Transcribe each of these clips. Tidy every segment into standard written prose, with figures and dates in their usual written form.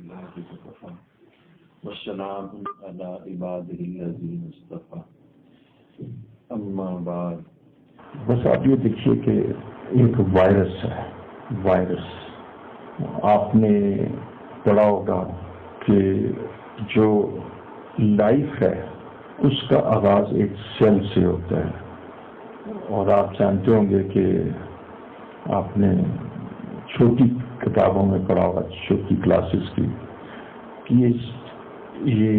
الله وكفى والسلام على عباده الذين اصطفى اما بعد. بس آپ یہ دیکھیے کہ ایک وائرس ہے. وائرس آپ نے پڑھا ہوگا کہ جو لائف ہے اس کا آغاز ایک سیل سے ہوتا ہے، اور آپ جانتے ہوں گے کہ آپ نے چھوٹی کتابوں میں پڑھا ہوگا، چھوٹی کلاسز کی، کہ یہ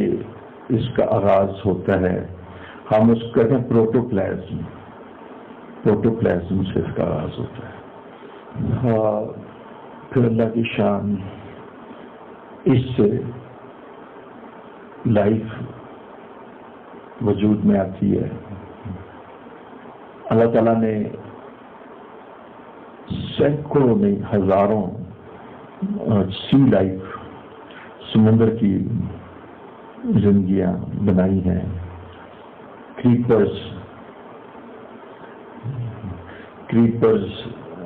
اس کا آغاز ہوتا ہے، ہم اس کو کہتے ہیں پروٹوپلازم. پروٹوپلازم سے اس کا آغاز ہوتا ہے. پھر اللہ کی شان، اس سے لائف وجود میں آتی ہے. اللہ تعالیٰ نے سینکڑوں نہیں ہزاروں سی لائف، سمندر کی زندگیاں بنائی ہیں. کریپرز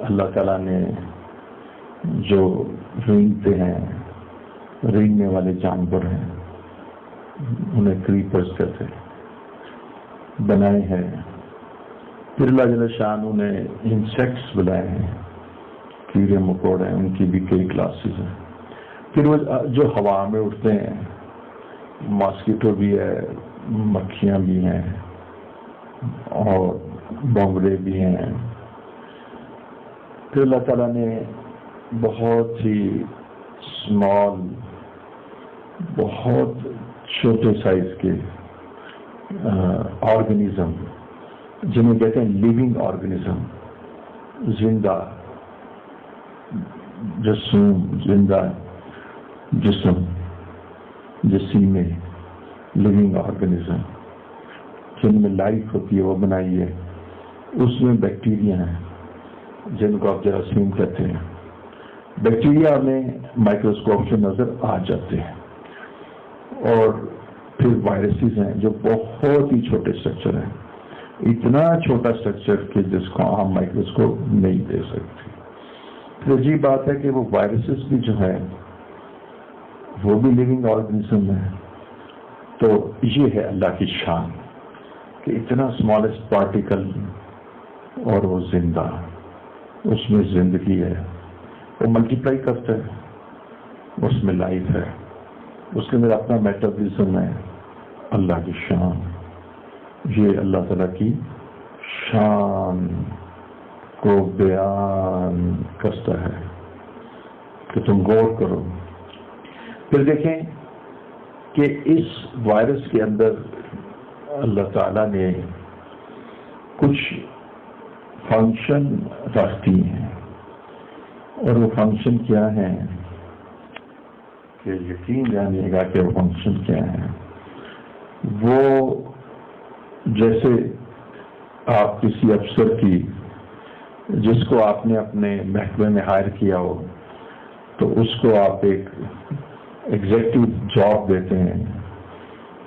اللہ تعالیٰ نے جو رینگتے ہیں، رینگنے والے جانور ہیں، انہیں کریپرز کہتے ہیں، بنائے ہیں. پھر اللہ جل شانہ نے انسیکٹس بنائے ہیں، کیڑے مکوڑے، ان کی بھی کئی کلاسز ہیں. پھر وہ جو ہوا میں اٹھتے ہیں، ماسکیٹو بھی ہے، مکھیاں بھی ہیں، اور بھونرے بھی ہیں. پھر اللہ تعالیٰ نے بہت ہی اسمال، بہت چھوٹے سائز کے آرگنیزم، جنہیں کہتے ہیں لیونگ آرگنیزم، زندہ زندہ جسیمیں، لیونگ آرگنیزم جن میں لائف ہوتی ہے، وہ بنائی ہے. اس میں بیکٹیریا ہیں جن کو آپ جراثیم کہتے ہیں. بیکٹیریا میں مائکروسکوپ سے نظر آ جاتے ہیں. اور پھر وائرسز ہیں جو بہت ہی چھوٹے اسٹرکچر ہیں، اتنا چھوٹا اسٹرکچر کہ جس کو عام مائکروسکوپ نہیں دے سکتے. پھر عجیب بات ہے کہ وہ وائرسز بھی جو ہے وہ بھی لیونگ آرگنیزم ہے. تو یہ ہے اللہ کی شان کہ اتنا اسمالسٹ پارٹیکل، اور وہ زندہ، اس میں زندگی ہے، وہ ملٹیپلائی کرتا ہے، اس میں لائف ہے، اس کے اندر اپنا میٹابولزم ہے. اللہ کی شان، یہ اللہ تعالیٰ کی شان کو بیان کرتا ہے کہ تم غور کرو. پھر دیکھیں کہ اس وائرس کے اندر اللہ تعالیٰ نے کچھ فنکشن رکھتی ہیں، اور وہ فنکشن کیا ہیں کہ یقین جانیے گا کہ وہ فنکشن کیا ہیں. وہ جیسے آپ کسی افسر کی، جس کو آپ نے اپنے محکمے میں ہائر کیا ہو، تو اس کو آپ ایک ایگزیکٹو جاب دیتے ہیں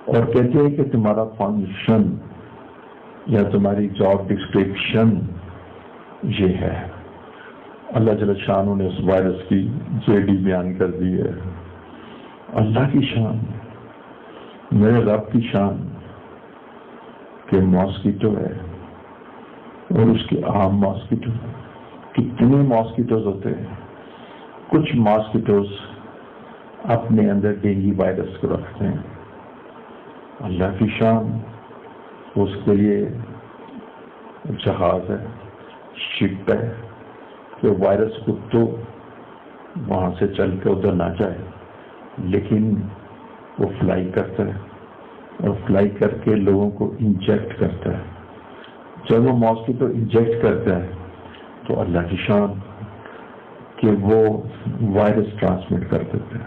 اور کہتے ہیں کہ تمہارا فنکشن یا تمہاری جاب ڈسکرپشن یہ ہے. اللہ جل شانہ نے اس وائرس کی JD بیان کر دی ہے. اللہ کی شان، میرے رب کی شان کہ ماسکیٹو ہے، اور اس کے عام ماسکیٹو، کتنے ماسکیٹوز ہوتے ہیں. کچھ ماسکیٹوز اپنے اندر ڈینگی وائرس کو رکھتے ہیں. اللہ کی شان، اس کے لیے جہاز ہے، شپ ہے، کہ وائرس کو تو وہاں سے چل کے ادھر نہ جائے، لیکن وہ فلائی کرتا ہے، اور فلائی کر کے لوگوں کو انجیکٹ کرتا ہے. جب وہ ماسکیٹو انجیکٹ کرتا ہے تو اللہ کی شان کہ وہ وائرس ٹرانسمٹ کر دیتا ہے،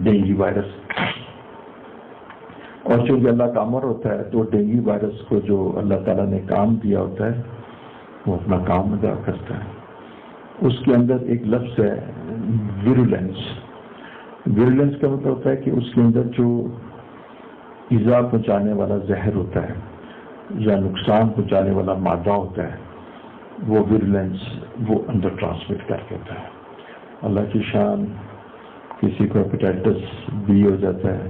ڈینگی وائرس. اور چونکہ اللہ کا امر ہوتا ہے تو ڈینگی وائرس کو جو اللہ تعالیٰ نے کام دیا ہوتا ہے وہ اپنا کام ادا کرتا ہے. اس کے اندر ایک لفظ ہے ویرولینس. ویرولینس کا مطلب ہوتا ہے کہ اس کے اندر جو ایذا پہنچانے والا زہر ہوتا ہے یا نقصان پہنچانے والا مادہ ہوتا ہے، وہ ویرولینس وہ اندر ٹرانسمٹ کر دیتا ہے. اللہ کی شان کسی کو ہیپیٹائٹس بی ہو جاتا ہے،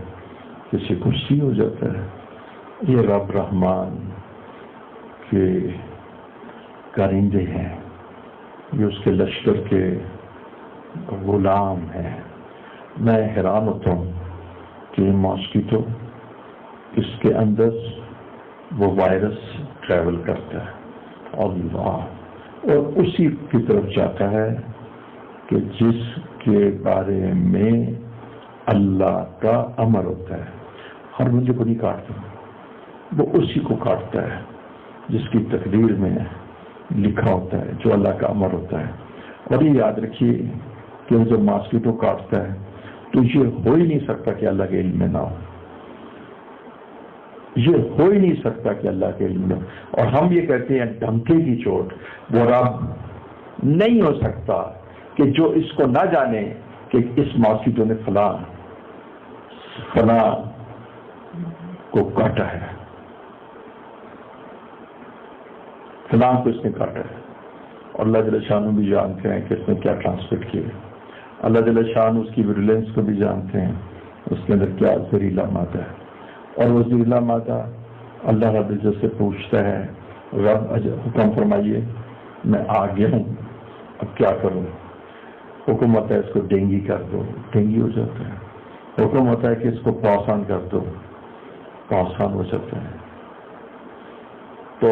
کسی کو سی ہو جاتا ہے. یہ رب رحمان کے کارندے ہیں، یہ اس کے لشکر کے غلام ہیں. میں حیران ہوتا ہوں کہ ماسکیٹو، اس کے اندر وہ وائرس ٹریول کرتا ہے اللہ، اور اسی کی طرف جاتا ہے کہ جس کے بارے میں اللہ کا امر ہوتا ہے. ہر بندے کو نہیں کاٹتا، وہ اسی کو کاٹتا ہے جس کی تقدیر میں لکھا ہوتا ہے، جو اللہ کا امر ہوتا ہے. اور یہ یاد رکھیے کہ جب ماسکیٹو کاٹتا ہے تو یہ ہو ہی نہیں سکتا کہ اللہ کے علم میں نہ ہو، یہ ہو ہی نہیں سکتا کہ اللہ کے علم میں. اور ہم یہ کہتے ہیں ڈھمکے کی چوٹ، وہ رب نہیں ہو سکتا کہ جو اس کو نہ جانے کہ اس ماسکیٹو نے فلاں کو کاٹا ہے، فلاں کو اس نے کاٹا ہے. اور اللہ جل شانہ بھی جانتے ہیں کہ اس نے کیا ٹرانسمٹ کیا. اللہ جل شانہ اس کی ویرولنس کو بھی جانتے ہیں، اس کے اندر کیا زہریلا مادہ ہے. اور وہ زہریلا مادہ اللہ رب العزت سے پوچھتا ہے، رب حکم فرمائیے، میں آ گیا ہوں، اب کیا کروں؟ حکم ہوتا ہے اس کو ڈینگی کر دو، ڈینگی ہو جاتا ہے. حکم ہوتا ہے کہ اس کو پاسان کر دو، پاسان ہو جاتا ہے. تو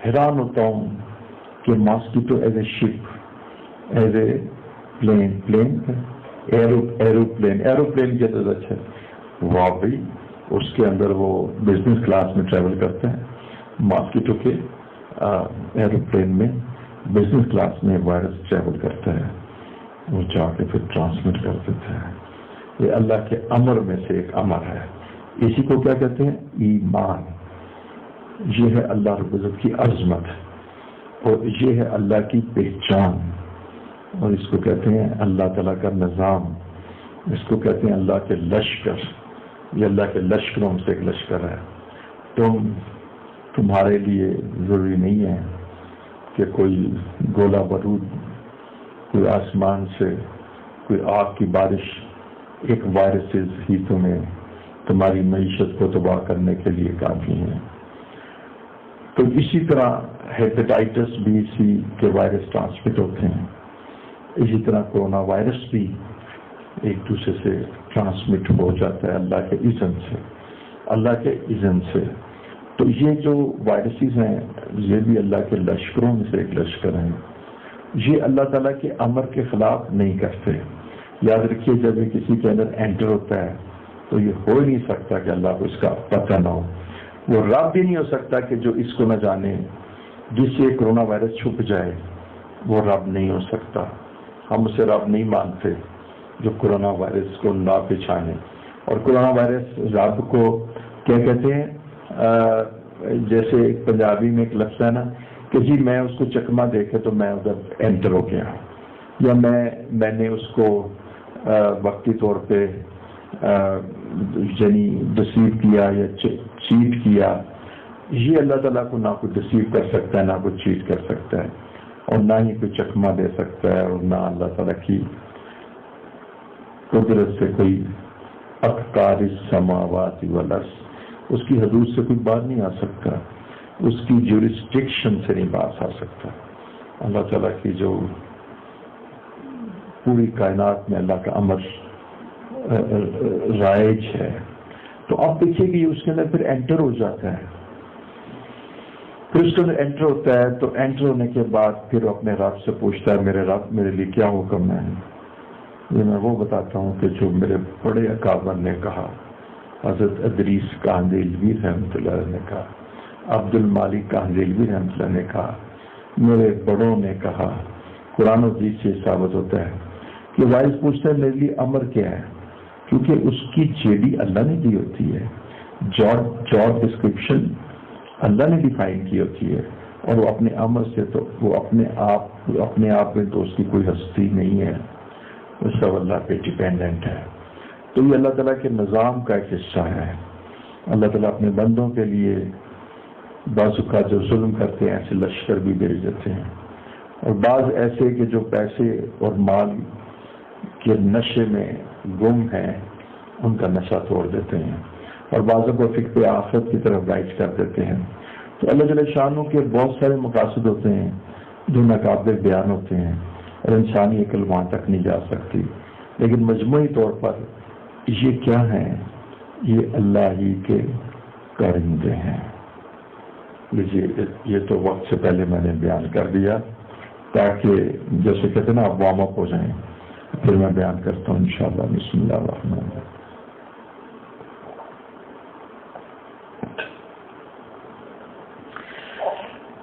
حیران ہوتا ہوں کہ mosquito as a ship, as a aeroplane کی ضرورت ہے. واقعی اس کے اندر وہ بزنس کلاس میں ٹریول کرتا ہے. ماسکیٹو کے ایروپلین میں بزنس کلاس میں وائرس ٹریول کرتا ہے، وہ جا کے پھر ٹرانسمٹ کر دیتا ہے. یہ اللہ کے امر میں سے ایک امر ہے. اسی کو کیا کہتے ہیں؟ ایمان. یہ ہے اللہ رب العزت کی عظمت، اور یہ ہے اللہ کی پہچان، اور اس کو کہتے ہیں اللہ تعالیٰ کا نظام، اس کو کہتے ہیں اللہ کے لشکر. یہ اللہ کے لشکروں میں سے ایک لشکر ہے. تمہارے لیے ضروری نہیں ہے کہ کوئی گولہ بارود، کوئی آسمان سے کوئی آگ کی بارش، ایک وائرسز ہی تمہاری معیشت کو تباہ کرنے کے لیے کافی ہیں. تو اسی طرح ہیپیٹائٹس بی سی کے وائرس ٹرانسمٹ ہوتے ہیں، اسی طرح کورونا وائرس بھی ایک دوسرے سے ٹرانسمٹ ہو جاتا ہے اللہ کے اذن سے، اللہ کے اذن سے. تو یہ جو وائرسز ہیں یہ بھی اللہ کے لشکروں میں سے ایک لشکر ہیں. یہ اللہ تعالیٰ کے امر کے خلاف نہیں کرتے. یاد رکھیے جب یہ کسی کے اندر انٹر ہوتا ہے تو یہ ہو ہی نہیں سکتا کہ اللہ کو اس کا پتہ نہ ہو. وہ رب بھی نہیں ہو سکتا کہ جو اس کو نہ جانے، جس سے کرونا وائرس چھپ جائے، وہ رب نہیں ہو سکتا. ہم اسے رب نہیں مانتے جو کرونا وائرس کو نہ پہچانے. اور کرونا وائرس رب کو کیا کہتے ہیں؟ جیسے پنجابی میں ایک لفظ ہے نا کہ جی میں اس کو چکما دیکھے تو میں ادھر انٹر ہو گیا، یا میں نے اس کو وقتی طور پہ یعنی ڈسیو کیا یا چیٹ کیا. یہ اللہ تعالیٰ کو نہ کوئی ڈسیو کر سکتا ہے، نہ کوئی چیٹ کر سکتا ہے، اور نہ ہی کوئی چکما دے سکتا ہے، اور نہ اللہ تعالیٰ کی قدرت سے کوئی افکار السماوات والارض، اس کی حدود سے کوئی بات نہیں آ سکتا، اس کی جورسڈکشن سے نہیں بات آ سکتا. اللہ تعالیٰ کی جو پوری کائنات میں اللہ کا امر رائج ہے. تو آپ دیکھیے کہ اس کے اندر پھر انٹر ہو جاتا ہے. پھر اس کے اندر انٹر ہوتا ہے تو انٹر ہونے کے بعد پھر اپنے رب سے پوچھتا ہے، میرے رب میرے لیے کیا حکم ہے؟ یہ میں وہ بتاتا ہوں کہ جو میرے بڑے اکابر نے کہا، حضرت ادریس کاندیلوی رحمۃ اللہ نے کہا، عبد المالک کاندیلوی رحمۃ اللہ نے کہا، میرے بڑوں نے کہا. قرآن و حدیث سے ثابت ہوتا ہے کہ وائس پوچھتا ہے میرے لیے امر کیا ہے، کیونکہ اس کی جیڈی اللہ نے دی ہوتی ہے، جاب ڈسکرپشن اللہ نے ڈیفائن کی ہوتی ہے، اور وہ اپنے امر سے تو وہ اپنے آپ میں تو اس کی کوئی ہستی نہیں ہے، وہ سب اللہ پہ ڈیپینڈنٹ ہے. تو یہ اللہ تعالیٰ کے نظام کا ایک حصہ ہے. اللہ تعالیٰ اپنے بندوں کے لیے بعض اوقات جو ظلم کرتے ہیں ایسے لشکر بھی بھیج دیتے ہیں، اور بعض ایسے کہ جو پیسے اور مال کہ نشے میں گم ہیں ان کا نشہ توڑ دیتے ہیں اور بعضوں کو فکر آخرت کی طرف گائڈ کر دیتے ہیں. تو اللہ جل شانہ کے بہت سارے مقاصد ہوتے ہیں جو ناقابل بیان ہوتے ہیں اور انسانی عقل وہاں تک نہیں جا سکتی، لیکن مجموعی طور پر یہ کیا ہیں؟ یہ اللہ ہی کے کرندے ہیں. یہ تو وقت سے پہلے میں نے بیان کر دیا تاکہ جیسے کہتے ہیں نا آپ وارم اپ ہو جائیں. پھر میں بیان کرتا ہوں انشاءاللہ. بسم اللہ الرحمن الرحیم.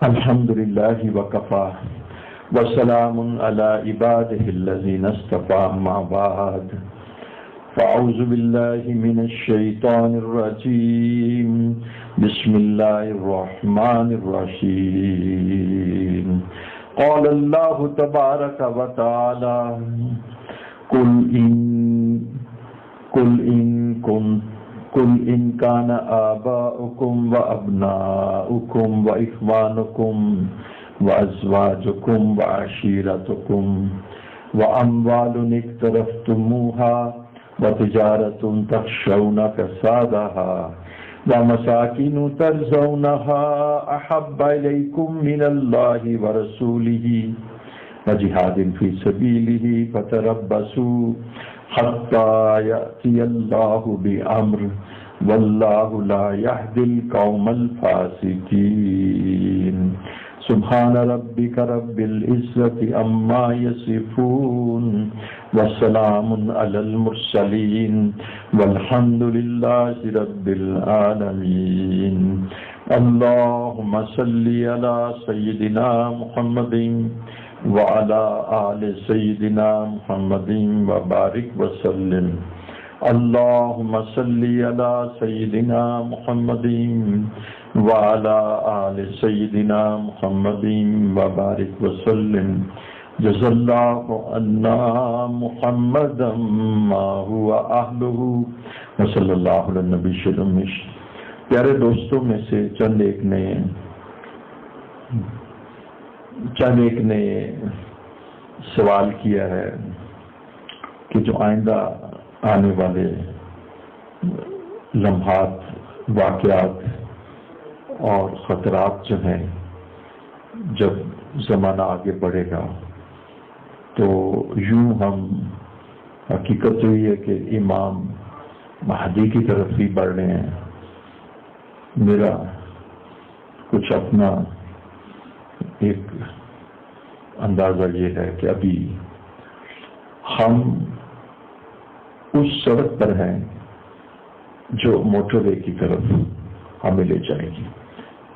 الحمدللہ وکفا وسلام علی عبادہ الذین اصطفی. اما بعد فاعوذ باللہ من الشیطان الرجیم. بسم اللہ الرحمن الرحیم. قال اللہ تبارک و تعالی قل ان کان آباؤکم و ابناؤکم و اخوانکم و ازواجکم و عشیرتکم و اموال اقترفتموها و تجارت تخشون کسادها ومساکن ترضونها احب الیکم من اللہ ورسولہ وجہاد فی سبیلہ فتربصوا حتی یأتی اللہ بامر واللہ لا یہدی القوم الفاسقین. سبحان ربک رب العزت عما یصفون وسلام علی المرسلین والحمد للہ رب العالمین. اللہم صلی علی سیدنا محمد وعلی آل سیدنا محمد وبارک وسلم. اللہم صلی علی سیدنا محمد وعلی آل سیدنا محمد وبارک وسلم. جزا اللہ عنا محمدا ما هو اہلہ وصلی اللہ علی النبی الامین. پیارے دوستوں میں سے چند ایک نے سوال کیا ہے کہ جو آئندہ آنے والے لمحات، واقعات اور خطرات جو ہیں، جب زمانہ آگے بڑھے گا تو یوں ہم حقیقت تو یہ ہے کہ امام مہدی کی طرف ہی بڑھ رہے ہیں. میرا کچھ اپنا ایک اندازہ یہ ہے کہ ابھی ہم اس سڑک پر ہیں جو موٹر وے کی طرف ہمیں لے جائے گی.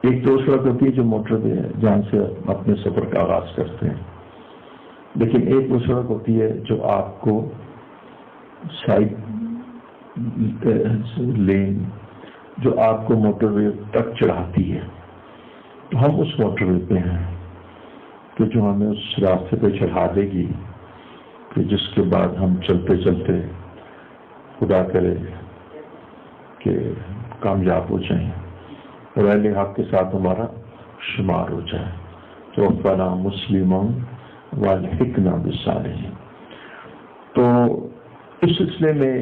ایک تو سڑک ہوتی ہے جو موٹر وے ہے جہاں سے اپنے سفر کا آغاز کرتے ہیں، لیکن ایک وہ سڑک ہوتی ہے جو آپ کو سائڈ لین جو آپ کو موٹر وے تک چڑھاتی ہے. تو ہم اس موٹر وے پہ ہیں کہ جو ہمیں اس راستے پہ چڑھا دے گی کہ جس کے بعد ہم چلتے چلتے خدا کرے کہ کامیاب ہو جائیں اور اہل حق کے ساتھ ہمارا شمار ہو جائے. تو ربنا مسلموں والحقنا بالصالحین. تو اس سلسلے میں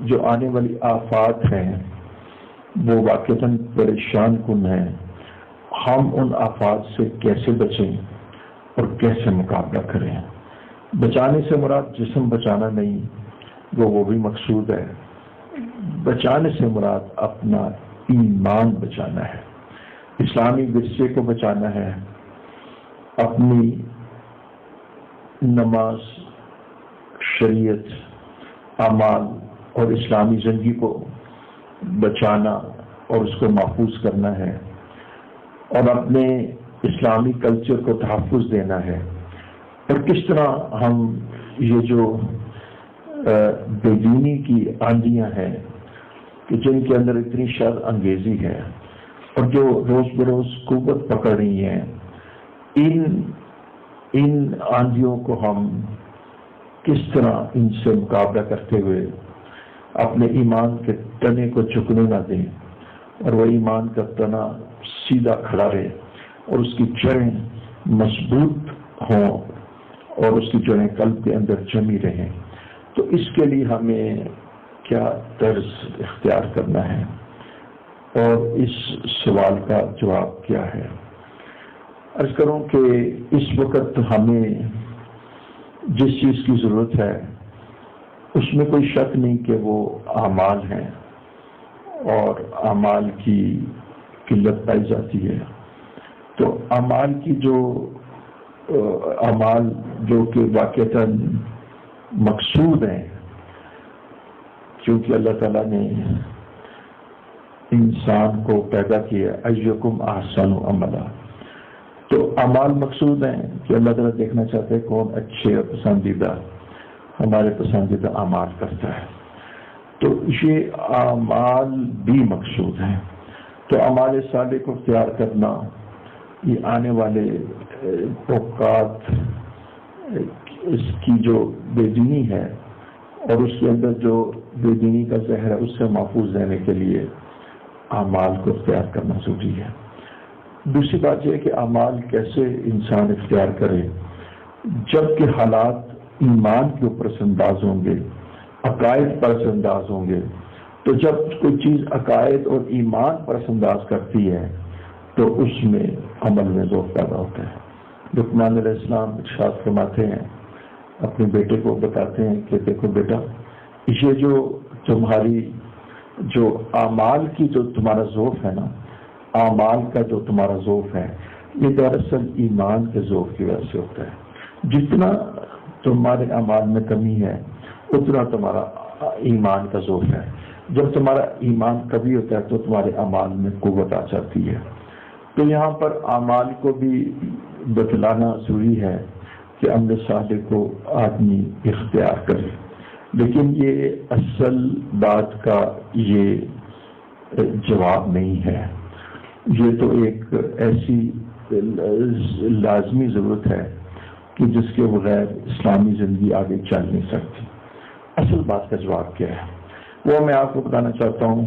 جو آنے والی آفات ہیں وہ واقعتاً پریشان کن ہیں. ہم ان آفات سے کیسے بچیں اور کیسے مقابلہ کریں؟ بچانے سے مراد جسم بچانا نہیں، وہ بھی مقصود ہے. بچانے سے مراد اپنا ایمان بچانا ہے، اسلامی ورثے کو بچانا ہے، اپنی نماز، شریعت، اعمال اور اسلامی زندگی کو بچانا اور اس کو محفوظ کرنا ہے، اور اپنے اسلامی کلچر کو تحفظ دینا ہے. اور کس طرح ہم یہ جو بے دینی کی آندیاں ہیں کہ جن کے اندر اتنی شر انگیزی ہے اور جو روز بروز قوت پکڑ رہی ہیں، ان آندیوں کو ہم کس طرح ان سے مقابلہ کرتے ہوئے اپنے ایمان کے تنے کو جھکنے نہ دیں اور وہ ایمان کا تنا سیدھا کھڑا رہے اور اس کی جڑیں مضبوط ہوں اور اس کی جڑیں قلب کے اندر جمی رہیں. تو اس کے لیے ہمیں کیا طرز اختیار کرنا ہے اور اس سوال کا جواب کیا ہے؟ عرض کروں کہ اس وقت ہمیں جس چیز کی ضرورت ہے اس میں کوئی شک نہیں کہ وہ اعمال ہیں، اور اعمال کی قلت پائی جاتی ہے۔ تو اعمال کی اعمال جو کہ واقعتاً مقصود ہیں، کیونکہ اللہ تعالیٰ نے انسان کو پیدا کیا ایکم احسن عملا، تو اعمال مقصود ہیں کہ اللہ تعالیٰ دیکھنا چاہتے ہیں کون اچھے اور پسندیدہ ہمارے پسندیدہ اعمال کرتا ہے۔ تو یہ اعمال بھی مقصود ہیں۔ تو اعمال صالح کو اختیار کرنا، یہ آنے والے اوقات اس کی جو بے دینی ہے اور اس کے اندر جو بے دینی کا زہر ہے اس سے محفوظ رہنے کے لیے اعمال کو اختیار کرنا ضروری ہے۔ دوسری بات یہ ہے کہ اعمال کیسے انسان اختیار کرے، جب کہ حالات ایمان کے اوپر سے انداز ہوں گے، عقائد پر سے انداز ہوں گے۔ تو جب کوئی چیز عقائد اور ایمان پر سے انداز کرتی ہے تو اس میں عمل میں ذوق پیدا ہوتا ہے۔ لقمان علیہ السلام ارشاد فرماتے ہیں، اپنے بیٹے کو بتاتے ہیں کہ دیکھو بیٹا، یہ جو تمہاری جو اعمال کی جو تمہارا ذوق ہے نا، اعمال کا جو تمہارا ذوق ہے، یہ دراصل ایمان کے ذوق کی وجہ سے ہوتا ہے۔ جتنا تمہارے اعمال میں کمی ہے اتنا تمہارا ایمان کا ذوق ہے۔ جب تمہارا ایمان کمی ہوتا ہے تو تمہارے اعمال میں قوت آ جاتی ہے۔ تو یہاں پر اعمال کو بھی بتلانا ضروری ہے کہ عمل صالح کو آدمی اختیار کرے، لیکن یہ اصل بات کا یہ جواب نہیں ہے۔ یہ تو ایک ایسی لازمی ضرورت ہے کہ جس کے بغیر اسلامی زندگی آگے چل نہیں سکتی۔ اصل بات کا جواب کیا ہے وہ میں آپ کو بتانا چاہتا ہوں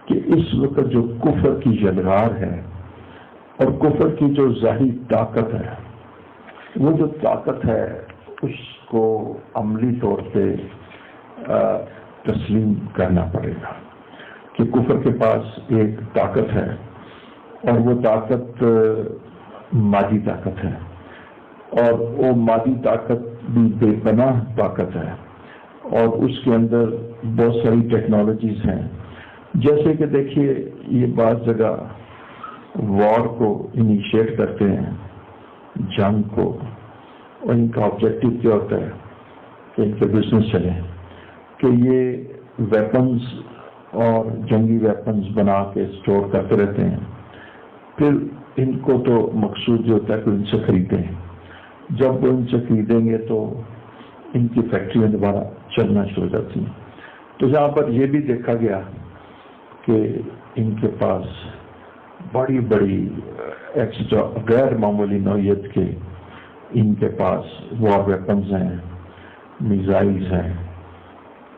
کہ اس وقت جو کفر کی یلغار ہے اور کفر کی جو ظاہری طاقت ہے، وہ جو طاقت ہے اس کو عملی طور پہ تسلیم کرنا پڑے گا کہ کفر کے پاس ایک طاقت ہے، اور وہ طاقت مادی طاقت ہے، اور وہ مادی طاقت بھی بے پناہ طاقت ہے، اور اس کے اندر بہت ساری ٹیکنالوجیز ہیں۔ جیسے کہ دیکھیے، یہ بعض جگہ وار کو انیشیٹ کرتے ہیں، جنگ کو، اور ان کا آبجیکٹو کیا ہوتا ہے کہ ان کے بزنس چلے، کہ یہ ویپنز اور جنگی ویپنز بنا کے اسٹور کرتے رہتے ہیں، پھر ان کو تو مقصود یہ ہوتا ہے کہ ان سے خریدیں۔ جب وہ ان سے خریدیں گے تو ان کی فیکٹریاں دوبارہ چلنا شروع ہو جاتی ہیں۔ تو یہاں پر یہ بھی دیکھا گیا کہ ان کے پاس بڑی بڑی ایکسٹرا غیر معمولی نوعیت کے ان کے پاس وار ویپنز ہیں، میزائلز ہیں،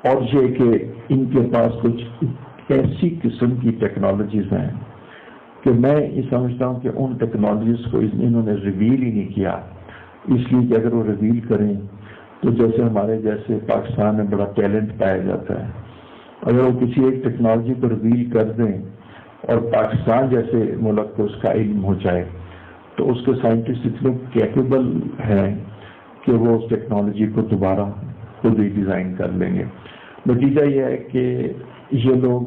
اور یہ کہ ان کے پاس کچھ ایسی قسم کی ٹیکنالوجیز ہیں کہ میں یہ سمجھتا ہوں کہ ان ٹیکنالوجیز کو انہوں نے ریویل ہی نہیں کیا، اس لیے کہ اگر وہ ریویل کریں تو جیسے ہمارے جیسے پاکستان میں بڑا ٹیلنٹ پایا جاتا ہے، اگر وہ کسی ایک ٹیکنالوجی کو ریویل کر دیں اور پاکستان جیسے ملک کو اس کا علم ہو جائے تو اس کے سائنٹسٹ اتنے کیپیبل ہیں کہ وہ اس ٹیکنالوجی کو دوبارہ خود ہی ڈیزائن کر لیں گے۔ نتیجہ یہ ہے کہ یہ لوگ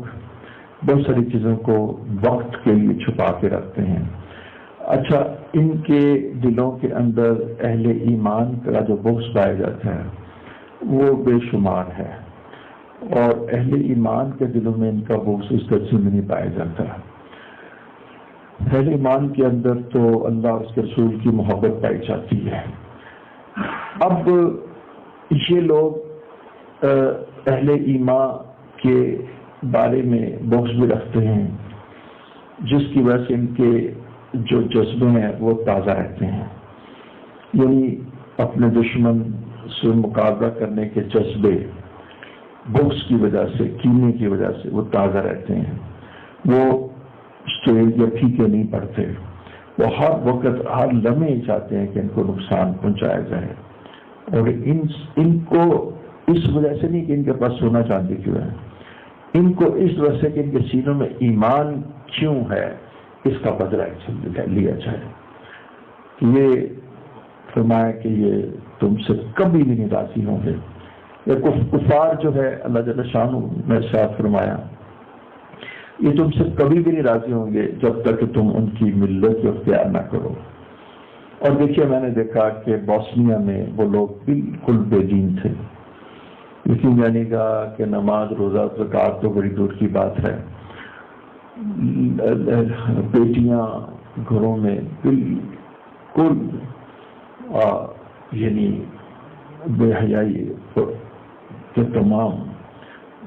بہت ساری چیزوں کو وقت کے لیے چھپا کے رکھتے ہیں۔ اچھا، ان کے دلوں کے اندر اہل ایمان کا جو بغض پایا جاتا ہے وہ بے شمار ہے، اور اہل ایمان کے دلوں میں ان کا بغض اس درجے میں نہیں پایا جاتا۔ اہل ایمان کے اندر تو اللہ اور اس کے رسول کی محبت پائی جاتی ہے۔ اب یہ لوگ اہل ایمان کے بارے میں بغض بھی رکھتے ہیں، جس کی وجہ سے ان کے جو جذبے ہیں وہ تازہ رہتے ہیں، یعنی اپنے دشمن سے مقابلہ کرنے کے جذبے بغض کی وجہ سے، کینے کی وجہ سے وہ تازہ رہتے ہیں، وہ اسٹیج یا پھیکے نہیں پڑتے، وہ ہر وقت ہر لمحے چاہتے ہیں کہ ان کو نقصان پہنچایا جائے، اور ان کو اس وجہ سے نہیں کہ ان کے پاس سونا چاندی کیوں ہے، ان کو اس وجہ سے کہ ان کے سینوں میں ایمان کیوں ہے، اس کا بدلہ لیا جائے۔ یہ فرمایا کہ یہ تم سے کبھی بھی نہیں راضی ہوں گے۔ یہ کفار جو ہے اللہ جل شانہ نے ارشاد فرمایا یہ تم سے کبھی بھی نہیں راضی ہوں گے جب تک کہ تم ان کی ملت کو اختیار نہ کرو۔ اور دیکھیے میں نے دیکھا کہ بوسنیا میں وہ لوگ بالکل بے دین تھے، لیکن یعنی کہا کہ نماز روزہ زکوٰۃ تو بڑی دور کی بات ہے، بیٹیاں گھروں میں بالکل یعنی بے حیائی کے تمام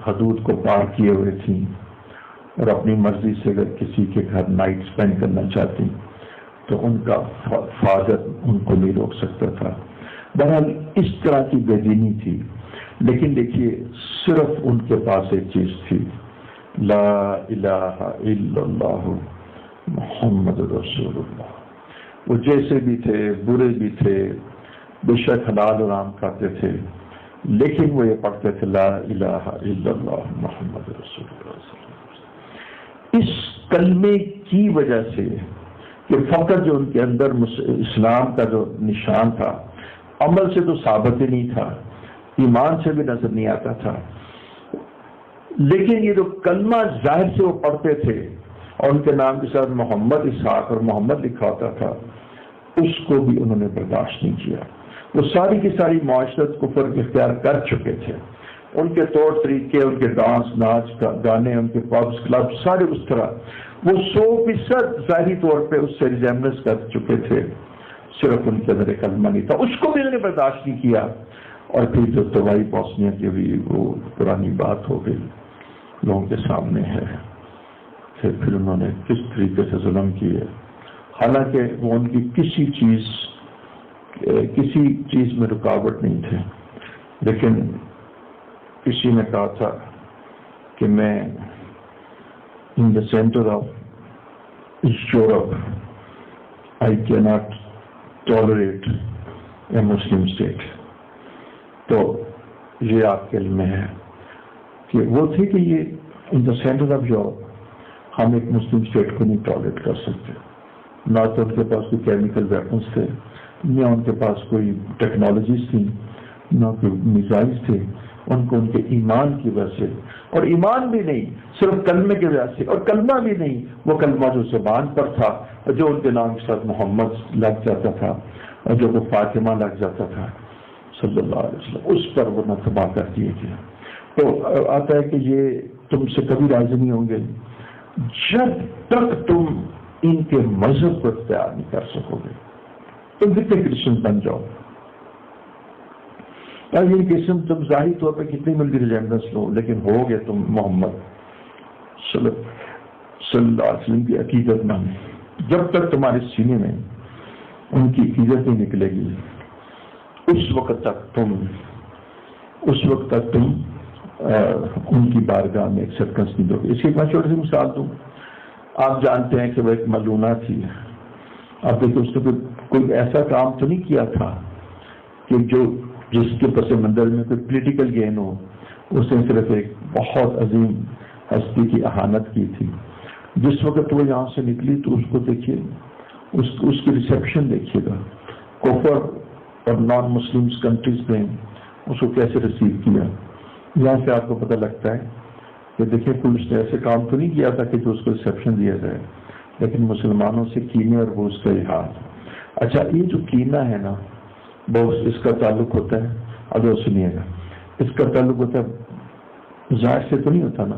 حدود کو پار کیے ہوئے تھیں، اور اپنی مرضی سے اگر کسی کے گھر نائٹ سپینڈ کرنا چاہتی تو ان کا فادر ان کو نہیں روک سکتا تھا۔ بہرحال اس طرح کی بے دینی تھی، لیکن دیکھیے صرف ان کے پاس ایک چیز تھی، لا الہ الا اللہ محمد رسول اللہ۔ وہ جیسے بھی تھے، برے بھی تھے، بے شک حلال حرام کھاتے تھے، لیکن وہ یہ پڑھتے تھے لا الہ الا اللہ محمد رسول اللہ۔ اس کلمے کی وجہ سے کہ فقط جو ان کے اندر اسلام کا جو نشان تھا، عمل سے تو ثابت ہی نہیں تھا، ایمان سے بھی نظر نہیں آتا تھا، لیکن یہ جو کلمہ ظاہر سے وہ پڑھتے تھے اور ان کے نام کے ساتھ محمد اسحاق اور محمد لکھا ہوتا تھا، اس کو بھی انہوں نے برداشت نہیں کیا۔ وہ ساری کی ساری معاشرت کفر اختیار کر چکے تھے، ان کے طور طریقے، ان کے ڈانس ناچ گانے، ان کے پبس کلب سارے اس طرح، وہ 100% ظاہری طور پہ اس سے ریزیمبلنس کر چکے تھے، صرف ان کے اندر ایک کلمہ نہیں تھا، اس کو بھی انہوں نے برداشت نہیں کیا۔ اور پھر جو تباہی بوسنیا کی بھی وہ پرانی بات ہو گئی، لوگوں کے سامنے ہے، پھر انہوں نے کس طریقے سے ظلم کیے، حالانکہ وہ ان کی کسی چیز میں رکاوٹ نہیں تھے، لیکن کسی نے کہا تھا کہ میں ان دا سینٹر آف یورپ آئی کی not tolerate a Muslim state. تو یہ آپ کے علم میں ہے کہ وہ تھے کہ یہ ان دا سینٹر آف یورپ ہم ایک مسلم اسٹیٹ کو نہیں ٹالریٹ کر سکتے، نہ تو ان کے پاس کوئی کیمیکل ویپنس تھے، نہ ان کے پاس کوئی ٹیکنالوجیز تھیں، نہ کوئی میزائلز تھے، ان کو ان کے ایمان کی وجہ سے، اور ایمان بھی نہیں صرف کلمے کی وجہ سے، اور کلمہ بھی نہیں وہ کلمہ جو زبان پر تھا اور جو ان کے نام کے ساتھ محمد لگ جاتا تھا اور جو وہ فاطمہ لگ جاتا تھا صلی اللہ علیہ وسلم، اس پر وہ نہ تباہ کر دیے گیا۔ تو آتا ہے کہ یہ تم سے کبھی راضی نہیں ہوں گے جب تک تم ان کے مذہب کو اختیار نہیں کر سکو گے۔ تم کتنے کرسچن بن جاؤ، یہ قسم تم ظاہری طور پہ کتنی ملتی ریزیمبلنس لو، لیکن ہو گے تم محمد صلی اللہ علیہ وسلم کی عقیدت مند، جب تک تمہارے سینے میں ان کی عقیدت نہیں نکلے گی اس وقت تک تم ان کی بارگاہ میں ایکسیپٹنس نہیں دو گے۔ اس کی میں چھوٹی سی مثال دوں، آپ جانتے ہیں کہ وہ ایک ملونہ تھی، آپ دیکھیں اس نے کوئی ایسا کام تو نہیں کیا تھا کہ جس کے پس منظر میں کوئی پولیٹیکل گین ہو، اس نے صرف ایک بہت عظیم ہستی کی اہانت کی تھی۔ جس وقت وہ یہاں سے نکلی تو اس کو دیکھیے، اس کی ریسیپشن دیکھیے گا، کفر اور نان مسلم کنٹریز میں اس کو کیسے ریسیو کیا۔ یہاں سے آپ کو پتہ لگتا ہے کہ دیکھیں پولیس نے ایسے کام تو نہیں کیا تھا کہ جو اس کو ریسیپشن دیا جائے، لیکن مسلمانوں سے کینے اور بغض کا اظہار۔ اچھا یہ جو کینہ ہے نا، بغض، اس کا تعلق ہوتا ہے، اب سنیے گا، اس کا تعلق ہوتا ہے ظاہر سے تو نہیں ہوتا نا،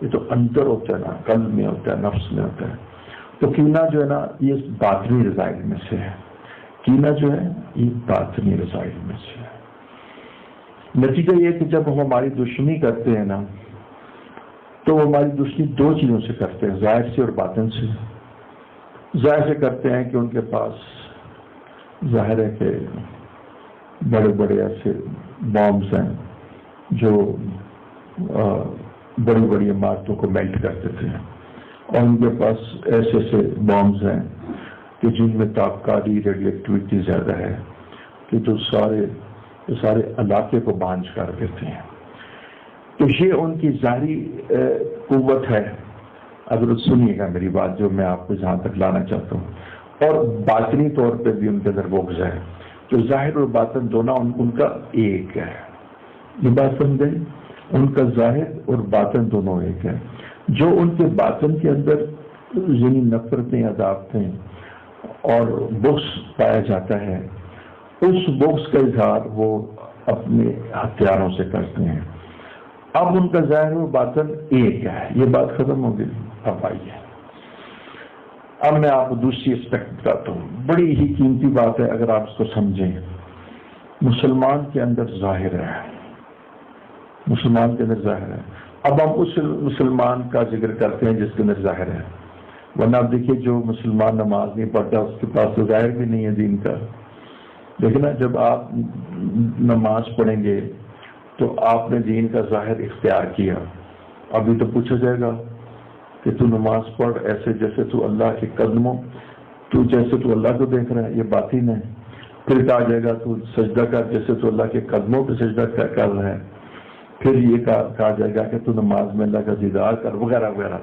یہ تو اندر ہوتا ہے نا، قلب میں ہوتا ہے، نفس میں ہوتا ہے۔ تو کینہ جو ہے نا یہ باطنی رذائل میں سے ہے، کینہ جو ہے یہ باطنی رذائل میں سے ہے۔ نتیجہ یہ کہ جب ہم ہماری دشمنی کرتے ہیں نا تو وہ ہماری دشمنی دو چیزوں سے کرتے ہیں، ظاہر سے اور باطن سے۔ ظاہر سے کرتے ہیں کہ ان کے پاس ظاہر ہے کہ بڑے بڑے ایسے بامز ہیں جو بڑی بڑی عمارتوں کو میلٹ کرتے تھے، اور ان کے پاس ایسے ایسے بامز ہیں کہ جن میں تابکاری ریڈیو ایکٹیویٹی زیادہ ہے کہ جو سارے تو سارے علاقے کو بانجھ کر دیتے ہیں. تو یہ ان کی ظاہری قوت ہے. اگر سنیے گا میری بات جو میں آپ کو جہاں تک لانا چاہتا ہوں. اور باطنی طور پہ بھی ان کے اندر بغض ہے. جو ظاہر اور باطن دونوں ان کا ایک ہے. یہ بات سمجھے؟ ان کا ظاہر اور باطن دونوں ایک ہے. جو ان کے باطن کے اندر یعنی نفرتیں، عداوتیں اور بغض پایا جاتا ہے، اس بغض کا اظہار وہ اپنے ہتھیاروں سے کرتے ہیں. اب ان کا ظاہر و باطن ایک ہے. یہ بات ختم ہو گئی. اب آئیے، اب میں آپ کو دوسری اسپیکٹ بتاتا ہوں. بڑی ہی قیمتی بات ہے اگر آپ اس کو سمجھیں. مسلمان کے اندر ظاہر ہے، مسلمان کے اندر ظاہر ہے. اب ہم اس مسلمان کا ذکر کرتے ہیں جس کے اندر ظاہر ہے. ورنہ آپ دیکھیے جو مسلمان نماز نہیں پڑھتا اس کے پاس تو ظاہر بھی نہیں ہے دین کا. لیکن جب آپ نماز پڑھیں گے تو آپ نے دین کا ظاہر اختیار کیا. ابھی تو پوچھا جائے گا کہ تو نماز پڑھ ایسے جیسے تو اللہ کے قدموں، تو جیسے تو اللہ کو دیکھ رہا ہے، یہ باطن ہے. پھر کہا جائے گا تو سجدہ کر جیسے تو اللہ کے قدموں پہ سجدہ کر رہا ہے. پھر یہ کہا جائے گا کہ تو نماز میں اللہ کا دیدار کر، وغیرہ وغیرہ.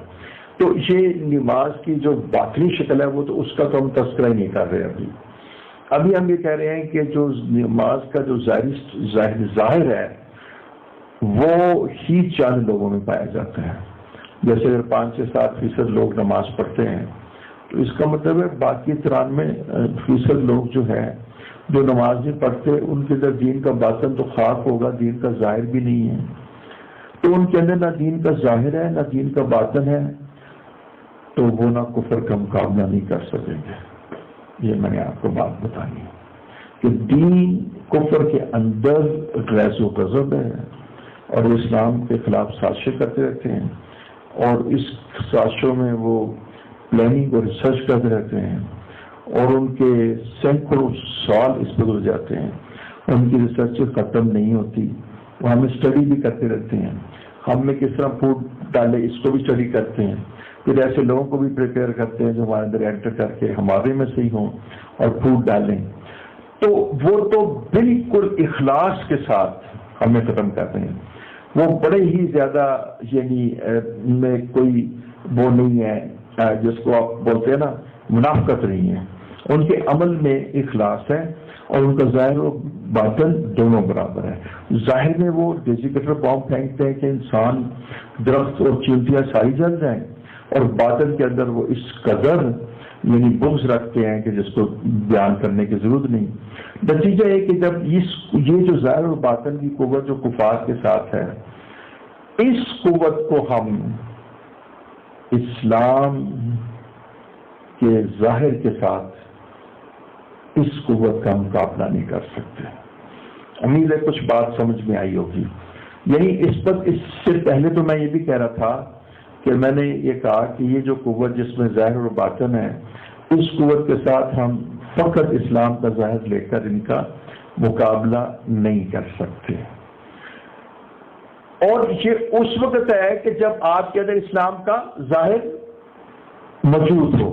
تو یہ نماز کی جو باطنی شکل ہے وہ تو اس کا تو ہم تذکرہ ہی نہیں کر رہے. ابھی ہم یہ کہہ رہے ہیں کہ جو نماز کا جو ظاہر ہے وہ ہی چند لوگوں میں پایا جاتا ہے. جیسے اگر 5 سے 7% لوگ نماز پڑھتے ہیں تو اس کا مطلب ہے باقی 93% لوگ جو ہے جو نماز نہیں پڑھتے ان کے اندر دین کا باطن تو خاک ہوگا، دین کا ظاہر بھی نہیں ہے. تو ان کے اندر نہ دین کا ظاہر ہے نہ دین کا باطن ہے، تو وہ نہ کفر کا مقابلہ نہیں کر سکیں گے. یہ میں نے آپ کو بات بتانی کہ دین کفر کے اندر غیظ و غضب ہے اور اسلام کے خلاف سازشیں کرتے رہتے ہیں، اور اس سازشوں میں وہ پلاننگ اور ریسرچ کرتے رہتے ہیں، اور ان کے سینکڑوں سال اس پہ گزر جاتے ہیں. ان کی ریسرچ ختم نہیں ہوتی. وہ ہمیں اسٹڈی بھی کرتے رہتے ہیں. ہم میں کس طرح فوڈ ڈالے اس کو بھی اسٹڈی کرتے ہیں. پھر ایسے لوگوں کو بھی پریپیئر کرتے ہیں جو ہمارے اندر انٹر کر کے ہمارے میں صحیح ہوں اور فوڈ ڈالیں. تو وہ تو بالکل اخلاص کے ساتھ ہمیں ختم کرتے ہیں. وہ بڑے ہی زیادہ یعنی میں کوئی وہ نہیں ہے جس کو آپ بولتے ہیں نا منافقت نہیں ہے. ان کے عمل میں اخلاص ہے اور ان کا ظاہر و باطن دونوں برابر ہے. ظاہر میں وہ ڈیجیکیٹر بام پھینکتے ہیں کہ انسان، درخت اور چیونٹیاں ساری جل جائیں، اور باطن کے اندر وہ اس قدر یعنی بغض رکھتے ہیں کہ جس کو بیان کرنے کی ضرورت نہیں. نتیجہ ہے کہ جب یہ جو ظاہر و باطن کی قوت جو کفار کے ساتھ ہے، اس قوت کو ہم اسلام کے ظاہر کے ساتھ اس قوت کا مقابلہ نہیں کر سکتے. امید ہے کچھ بات سمجھ میں آئی ہوگی. یعنی اس سے پہلے تو میں یہ بھی کہہ رہا تھا کہ میں نے یہ کہا کہ یہ جو قوت جس میں ظاہر اور باطن ہے، اس قوت کے ساتھ ہم فقط اسلام کا ظاہر لے کر ان کا مقابلہ نہیں کر سکتے. اور یہ اس وقت ہے کہ جب آپ کے اندر اسلام کا ظاہر موجود ہو.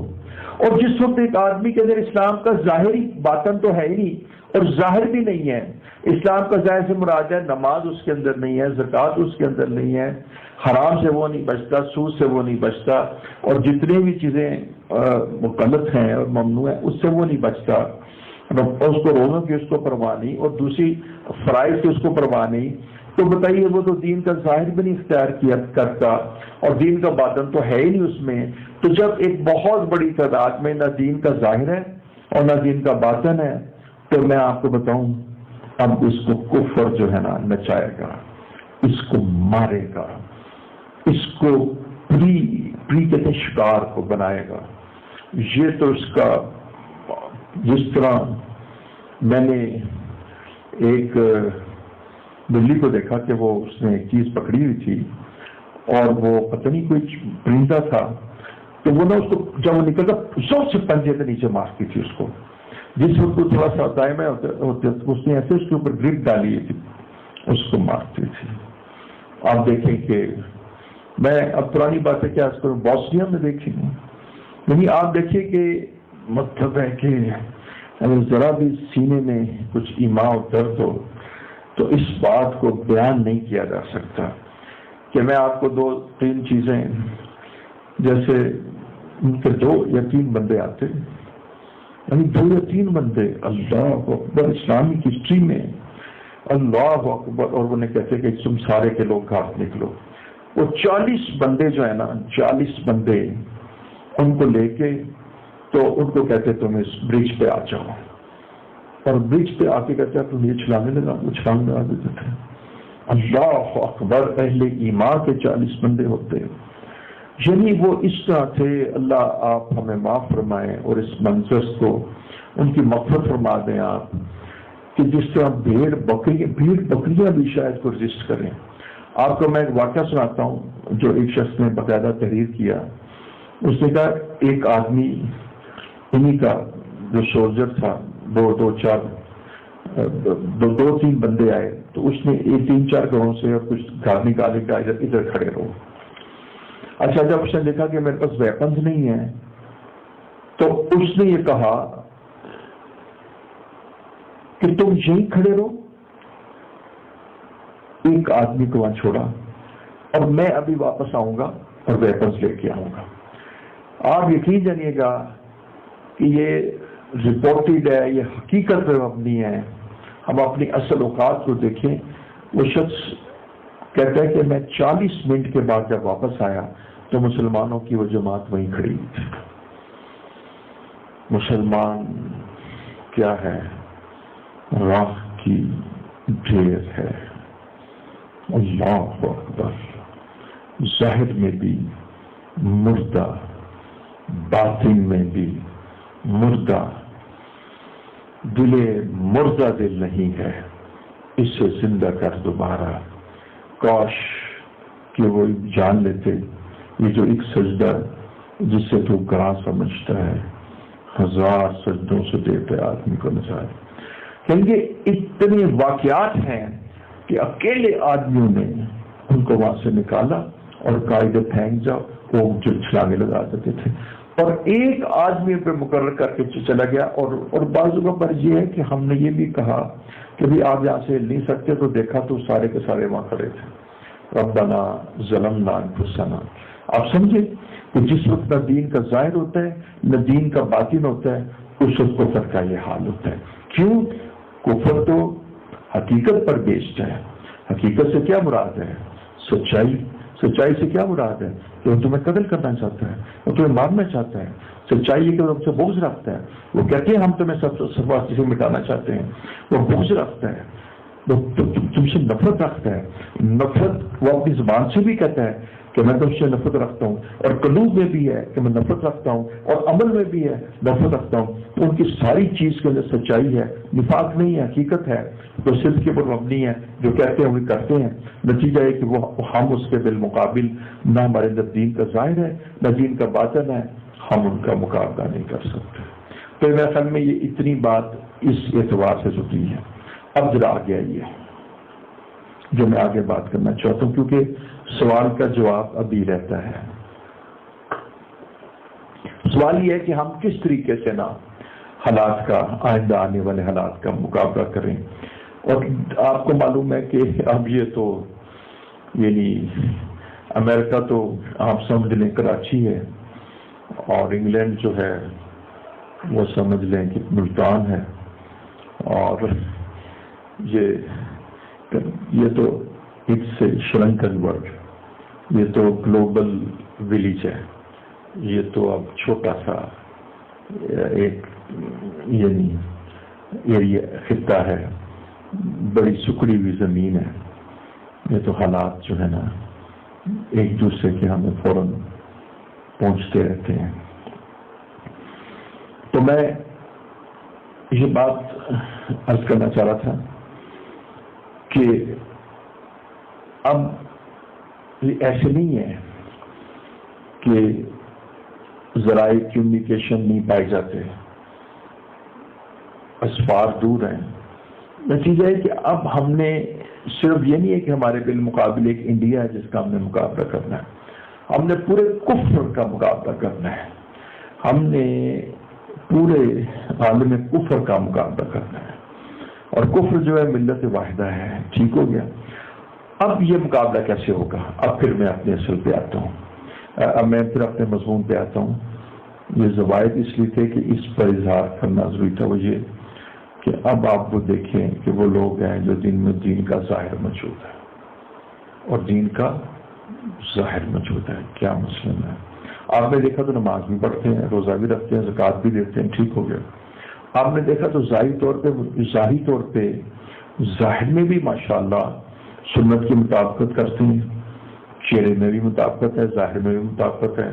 اور جس وقت ایک آدمی کے اندر اسلام کا ظاہری باطن تو ہے ہی نہیں اور ظاہر بھی نہیں ہے. اسلام کا ظاہر سے مراد ہے نماز اس کے اندر نہیں ہے، زکوٰۃ اس کے اندر نہیں ہے، حرام سے وہ نہیں بچتا، سود سے وہ نہیں بچتا، اور جتنی بھی چیزیں غلط ہیں اور ممنوع ہیں اس سے وہ نہیں بچتا. اس کو روزوں کی اس کو پرواہ نہیں اور دوسری فرائض کی اس کو پرواہ نہیں. تو بتائیے وہ تو دین کا ظاہر بھی نہیں اختیار کیا کرتا اور دین کا باطن تو ہے ہی نہیں اس میں. تو جب ایک بہت بڑی تعداد میں نہ دین کا ظاہر ہے اور نہ دین کا باطن ہے، تو میں آپ کو بتاؤں اب اس کو کفر جو ہے نا نچائے گا، اس کو مارے گا، اس کو کہتے ہیں شکار کو بنائے گا. یہ تو اس کا جس طرح میں نے ایک بلی کو دیکھا کہ وہ اس نے ایک چیز پکڑی ہوئی تھی اور وہ پتہ نہیں کوئی پرندہ تھا، تو وہ نا اس کو جب وہ نکلتا زور سے پنجے کے نیچے مارتی تھی اس کو. جس وقت کو تھوڑا سا دائیں ہوتے اس نے ایسے اس کے اوپر گرپ ڈالی تھی، اس کو مارتی تھی. آپ دیکھیں کہ میں اب پرانی باتیں کیا اس کو بوسنیا میں دیکھی ہوں. یعنی آپ دیکھیے کہ مطلب ہے کہ اگر ذرا بھی سینے میں کچھ ایما و درد ہو تو اس بات کو بیان نہیں کیا جا سکتا کہ میں آپ کو 2-3 چیزیں، جیسے ان کے 2 یا 3 بندے آتے، یعنی 2 یا 3 بندے اللہ اکبر اسلامی ہسٹری میں اللہ اکبر، اور انہیں کہتے کہ تم سارے کے لوگ گھاٹ نکلو. وہ 40 بندے جو ہے نا، 40 بندے ان کو لے کے تو ان کو کہتے تم اس برج پہ آ جاؤ، اور برج پہ آ کے کہتے تم یہ چھلانگنے لگا، وہ چھلانگ لگا دیتے تھے. اللہ اکبر، اہل ایمان کے 40 بندے ہوتے، یعنی وہ اس طرح تھے. اللہ آپ ہمیں معاف فرمائیں اور اس منظر کو ان کی مغفرت فرما دیں آپ، کہ جس طرح بھیڑ بکریاں بھی شاید کو رجسٹ کریں. آپ کو میں ایک واقعہ سناتا ہوں جو ایک شخص نے باقاعدہ تحریر کیا. اس نے کہا ایک آدمی انہی کا جو سولجر تھا، 2-3 بندے آئے تو اس نے 3-4 گھروں سے اور کچھ گھر نکالے کا ادھر کھڑے رہو. اچھا جب اس نے دیکھا کہ میرے پاس ویپنز نہیں ہیں تو اس نے یہ کہا کہ تم یہیں کھڑے رہو. ایک آدمی کو وہاں چھوڑا اور میں ابھی واپس آؤں گا اور ویپنز لے کے آؤں گا. آپ یقین جانیے گا کہ یہ رپورٹڈ ہے، یہ حقیقت پہ مبنی ہے. ہم اپنی اصل اوقات کو دیکھیں. وہ شخص کہتا ہے کہ میں 40 منٹ کے بعد جب واپس آیا تو مسلمانوں کی وہ جماعت وہیں کھڑی تھی. مسلمان کیا ہے؟ راہ کی ڈھیر ہے. اللہ اکبر. ظاہر میں بھی مردہ، باطن میں بھی مردہ. دل مردہ دل نہیں ہے، اسے زندہ کر دوبارہ. کاش کہ وہ جان لیتے یہ جو ایک سجدہ جسے تو گراں سمجھتا ہے 1000 سجدوں سے دیتے آدمی کو نجات. کیونکہ اتنے واقعات ہیں کہ اکیلے آدمیوں نے ان کو وہاں سے نکالا اور قاعدے پھینک جاؤ، وہ جو چھلانے لگا دیتے تھے، اور ایک آدمی پہ مقرر کر کے چلا گیا. اور بعضوں پر یہ ہے کہ ہم نے یہ بھی کہا کہ بھی آپ یہاں سے نہیں سکتے، تو دیکھا تو سارے کے سارے وہاں کھڑے تھے. ربنا ظلمنا انفسنا. آپ سمجھے کہ جس وقت نہ دین کا ظاہر ہوتا ہے نہ دین کا باطن ہوتا ہے، اس وقت کفر کا یہ حال ہوتا ہے. کیوں؟ کفر تو حقیقت پر بیسڈ ہے. حقیقت سے کیا مراد ہے؟ سچائی. سچائی سے کیا مراد ہے؟ کہ وہ تمہیں قتل کرنا چاہتا ہے، وہ تمہیں مارنا چاہتا ہے. سچائی یہ کہ وہ تم سے بغض رکھتا ہے. وہ کہتے ہیں ہم تمہیں سب سے مٹانا چاہتے ہیں. وہ بغض رکھتا ہے، وہ تم سے نفرت رکھتا ہے. نفرت وہ اپنی زبان سے بھی کہتا ہے کہ میں تم سے نفرت رکھتا ہوں، اور قلوب میں بھی ہے کہ میں نفرت رکھتا ہوں، اور عمل میں بھی ہے نفرت رکھتا ہوں. تو ان کی ساری چیز کے اندر سچائی ہے، نفاق نہیں ہے، حقیقت ہے. تو صرف کے اوپر مبنی ہے، جو کہتے ہیں وہی کرتے ہیں. نتیجہ ہے کہ وہ ہم اس کے بالمقابل نہ ہمارے اندر دین کا ظاہر ہے نہ دین کا باطن ہے، ہم ان کا مقابلہ نہیں کر سکتے. تو میرے خیال میں یہ اتنی بات اس اعتبار سے ضروری ہے. اب ذرا آگے آئیے جو میں آگے بات کرنا چاہتا ہوں، کیونکہ سوال کا جواب ابھی رہتا ہے. سوال یہ ہے کہ ہم کس طریقے سے نا حالات کا، آئندہ آنے والے حالات کا مقابلہ کریں. اور آپ کو معلوم ہے کہ اب یہ تو یعنی امریکہ تو آپ سمجھ لیں کراچی ہے، اور انگلینڈ جو ہے وہ سمجھ لیں کہ ملتان ہے، اور یہ تو اٹس اے شرنکن ورلڈ. یہ تو گلوبل ولیج ہے. یہ تو اب چھوٹا سا ایک یعنی ایریا خطہ ہے، بڑی سکڑی ہوئی زمین ہے. یہ تو حالات جو ہے نا ایک دوسرے کے ہمیں فوراً پہنچتے رہتے ہیں. تو میں یہ بات عرض کرنا چاہ رہا تھا کہ اب ایسے نہیں ہے کہ ذرائع کمیونیکیشن نہیں پائے جاتے، اسفار دور ہیں. نتیجہ ہے کہ اب ہم نے صرف یہ نہیں ہے کہ ہمارے بالمقابل ایک انڈیا ہے جس کا ہم نے مقابلہ کرنا ہے، ہم نے پورے کفر کا مقابلہ کرنا ہے. ہم نے پورے عالم کفر کا مقابلہ کرنا ہے. اور کفر جو ہے ملت واحدہ ہے. ٹھیک ہو گیا. اب یہ مقابلہ کیسے ہوگا؟ اب پھر میں اپنے اصل پہ آتا ہوں، اب میں پھر اپنے مضمون پہ آتا ہوں. یہ زوائد اس لیے تھے کہ اس پر اظہار کرنا ضروری تھا. وہ یہ کہ اب آپ وہ دیکھیں کہ وہ لوگ ہیں جو دن میں دین کا ظاہر موجود ہے اور دین کا ظاہر موجود ہے. کیا مسئلہ ہے؟ آپ نے دیکھا تو نماز بھی پڑھتے ہیں، روزہ بھی رکھتے ہیں، زکوٰۃ بھی دیتے ہیں. ٹھیک ہو گیا. آپ نے دیکھا تو ظاہری طور پہ ظاہر میں بھی ماشاءاللہ سنت کی مطابقت کرتے ہیں، چہرے میں بھی مطابقت ہے، ظاہر میں بھی مطابقت ہے،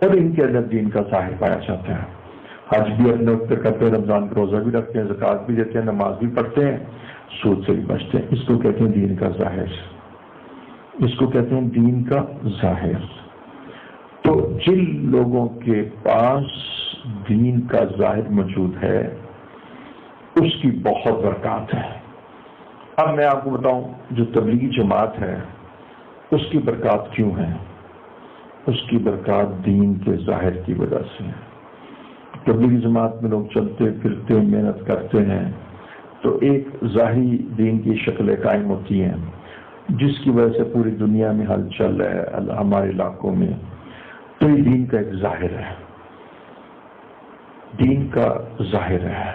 اور ان کے اندر دین کا ظاہر پایا جاتا ہے. حج بھی اپنے وقت پہ کرتے ہیں، رمضان کا روزہ بھی رکھتے ہیں، زکوٰۃ بھی دیتے ہیں، نماز بھی پڑھتے ہیں، سود سے بھی بچتے ہیں. اس کو کہتے ہیں دین کا ظاہر، اس کو کہتے ہیں دین کا ظاہر. تو جن لوگوں کے پاس دین کا ظاہر موجود ہے اس کی بہت برکات ہے. اب میں آپ کو بتاؤں جو تبلیغی جماعت ہے اس کی برکات کیوں ہے؟ اس کی برکات دین کے ظاہر کی وجہ سے ہے. تبلیغی جماعت میں لوگ چلتے پھرتے محنت کرتے ہیں تو ایک ظاہری دین کی شکلیں قائم ہوتی ہیں جس کی وجہ سے پوری دنیا میں ہلچل ہے ہمارے علاقوں میں. تو یہ دین کا ایک ظاہر ہے، دین کا ظاہر ہے.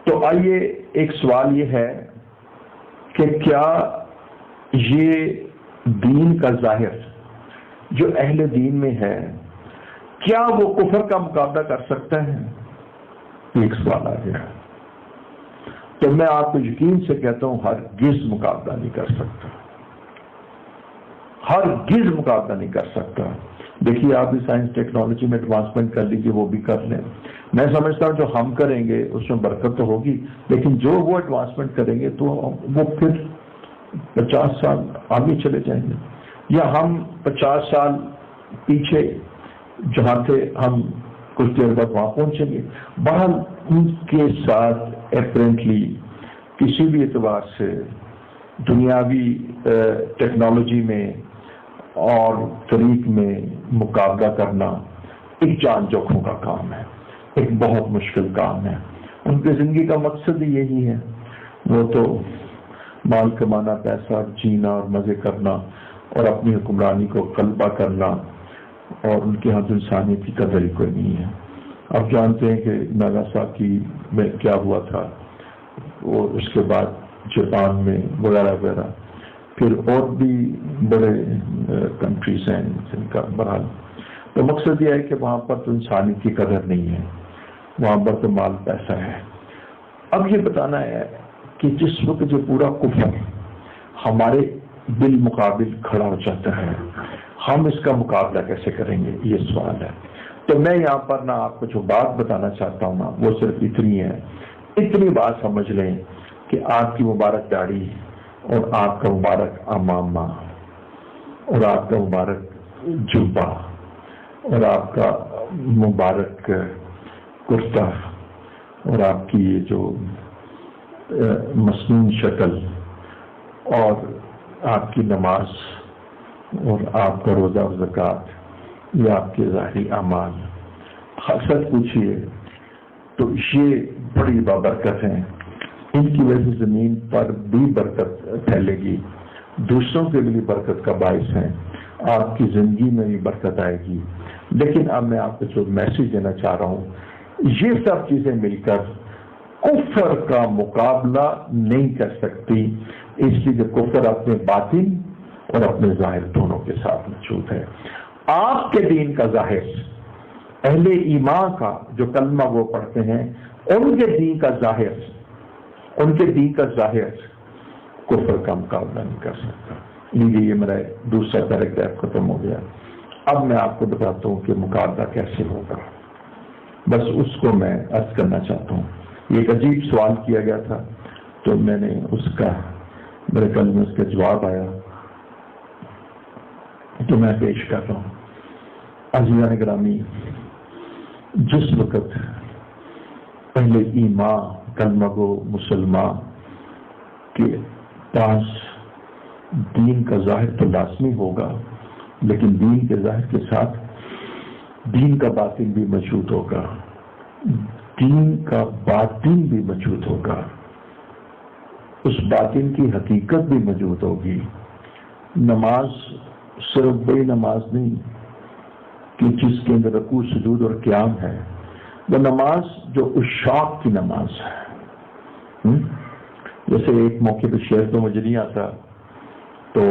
تو آئیے ایک سوال یہ ہے کہ کیا یہ دین کا ظاہر جو اہل دین میں ہے کیا وہ کفر کا مقابلہ کر سکتا ہے؟ ایک سوال آ گیا. تو میں آپ کو یقین سے کہتا ہوں ہرگز مقابلہ نہیں کر سکتا، ہرگز مقابلہ نہیں کر سکتا. دیکھیے آپ بھی سائنس ٹیکنالوجی میں ایڈوانسمنٹ کر لیجیے، وہ بھی کر لیں. میں سمجھتا ہوں جو ہم کریں گے اس میں برکت تو ہوگی، لیکن جو وہ ایڈوانسمنٹ کریں گے تو وہ پھر 50 سال آگے چلے جائیں گے، یا ہم 50 سال پیچھے جہاں تھے ہم کچھ دیر بعد وہاں پہنچیں گے. بہرحال ان کے ساتھ اپیرنٹلی کسی بھی اعتبار سے دنیاوی ٹیکنالوجی میں اور طریق میں مقابلہ کرنا ایک جان جوکھوں کا کام ہے، ایک بہت مشکل کام ہے. ان کی زندگی کا مقصد ہی یہی ہے، وہ تو مال کمانا، پیسہ جینا اور مزے کرنا اور اپنی حکمرانی کو غلبہ کرنا، اور ان کے ہاں انسانیت کی قدر ہی کوئی نہیں ہے. آپ جانتے ہیں کہ ناگاساکی میں کیا ہوا تھا، اور اس کے بعد جاپان میں وغیرہ وغیرہ، پھر اور بھی بڑے کنٹریز ہیں جن کا بہرحال. تو مقصد یہ ہے کہ وہاں پر تو انسانیت کی قدر نہیں ہے، وہاں پر تو مال پیسہ ہے. اب یہ بتانا ہے کہ جس وقت جو پورا کفر ہمارے بالمقابل کھڑا ہو جاتا ہے ہم اس کا مقابلہ کیسے کریں گے، یہ سوال ہے. تو میں یہاں پر نہ آپ کو جو بات بتانا چاہتا ہوں نا وہ صرف اتنی ہے، اتنی بات سمجھ لیں کہ آپ کی مبارک داڑھی اور آپ کا مبارک امامہ اور آپ کا مبارک جبہ اور آپ کا مبارک کرتا اور آپ کی یہ جو مسنون شکل اور آپ کی نماز اور آپ کا روزہ و زکوٰۃ یا آپ کے ظاہری اعمال، سچ پوچھیے تو یہ بڑی بابرکت ہیں. ان کی وجہ سے زمین پر بھی برکت پھیلے گی، دوسروں کے لیے برکت کا باعث ہیں، آپ کی زندگی میں بھی برکت آئے گی. لیکن اب میں آپ کو جو میسج دینا چاہ رہا ہوں، یہ سب چیزیں مل کر کفر کا مقابلہ نہیں کر سکتی، اس لیے کہ کفر اپنے باطن اور اپنے ظاہر دونوں کے ساتھ موجود ہے. آپ کے دین کا ظاہر، اہل ایمان کا جو کلمہ وہ پڑھتے ہیں ان کے دین کا ظاہر، ان کے دین کا ظاہر کفر کا مقابلہ نہیں کر سکتا. یہ میرا دوسرا پیراگراف ختم ہو گیا. اب میں آپ کو بتاتا ہوں کہ مقابلہ کیسے ہوگا، بس اس کو میں عرض کرنا چاہتا ہوں. یہ ایک عجیب سوال کیا گیا تھا تو میں نے اس کا میرے کل میں اس کا جواب آیا تو میں پیش کر رہا ہوں. عزیزان گرامی، جس وقت پہلے ایمان کلمہ گو مسلمان کے پاس دین کا ظاہر تو لازمی ہوگا، لیکن دین کے ظاہر کے ساتھ دین کا باطن بھی موجود ہوگا. دین کا باطن بھی موجود ہوگا، اس باطن کی حقیقت بھی موجود ہوگی۔ نماز صرف وہی نماز نہیں کہ جس کے اندر رکوع سجود اور قیام ہے، وہ نماز جو عشاق کی نماز ہے۔ جیسے ایک موقع پہ شعر تو مجھے نہیں آتا تو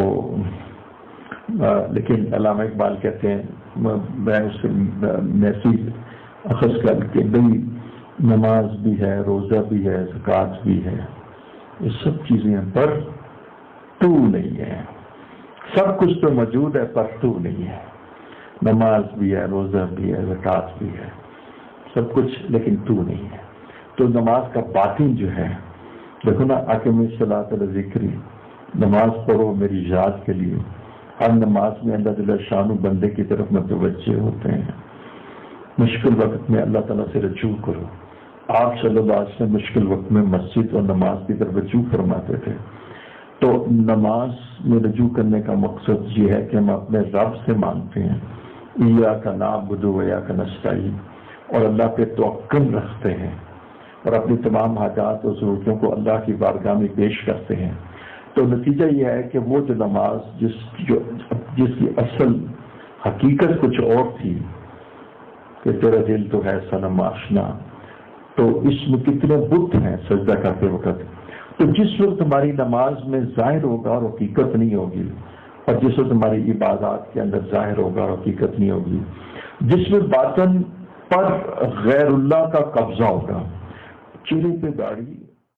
لیکن علامہ اقبال کہتے ہیں، میں اس سے میسیج اخذ کر کے بھئی نماز بھی ہے، روزہ بھی ہے، زکوٰۃ بھی ہے، یہ سب چیزیں ہیں پر تو نہیں ہے۔ سب کچھ تو موجود ہے پر تو نہیں ہے۔ نماز بھی ہے، روزہ بھی ہے، زکوٰۃ بھی ہے، سب کچھ، لیکن تو نہیں ہے۔ تو نماز کا باطن جو ہے، دیکھو نا، اقیم الصلاۃ لذکری، نماز پڑھو میری یاد کے لیے۔ ہر نماز میں اللہ جل شانہ بندے کی طرف متوجہ ہوتے ہیں۔ مشکل وقت میں اللہ تعالیٰ سے رجوع کرو۔ آپ صلی اللہ علیہ وسلم مشکل وقت میں مسجد اور نماز کی طرف رجوع فرماتے تھے۔ تو نماز میں رجوع کرنے کا مقصد یہ ہے کہ ہم اپنے رب سے مانگتے ہیں، ایاک نعبد و ایاک نستعین، اور اللہ پہ توکل رکھتے ہیں اور اپنی تمام حاجات اور ضرورتوں کو اللہ کی بارگاہ میں پیش کرتے ہیں۔ تو نتیجہ یہ ہے کہ وہ جو نماز جس کی اصل حقیقت کچھ اور تھی کہ تیرا دل تو ہے صنم آشنا، تو اس میں کتنے بت ہیں سجدہ کرتے وقت، تو جس وقت ہماری نماز میں ظاہر ہوگا اور حقیقت نہیں ہوگی، اور جس وقت ہماری عبادات کے اندر ظاہر ہوگا اور حقیقت نہیں ہوگی، جس میں باطن پر غیر اللہ کا قبضہ ہوگا، چہرے پہ داڑھی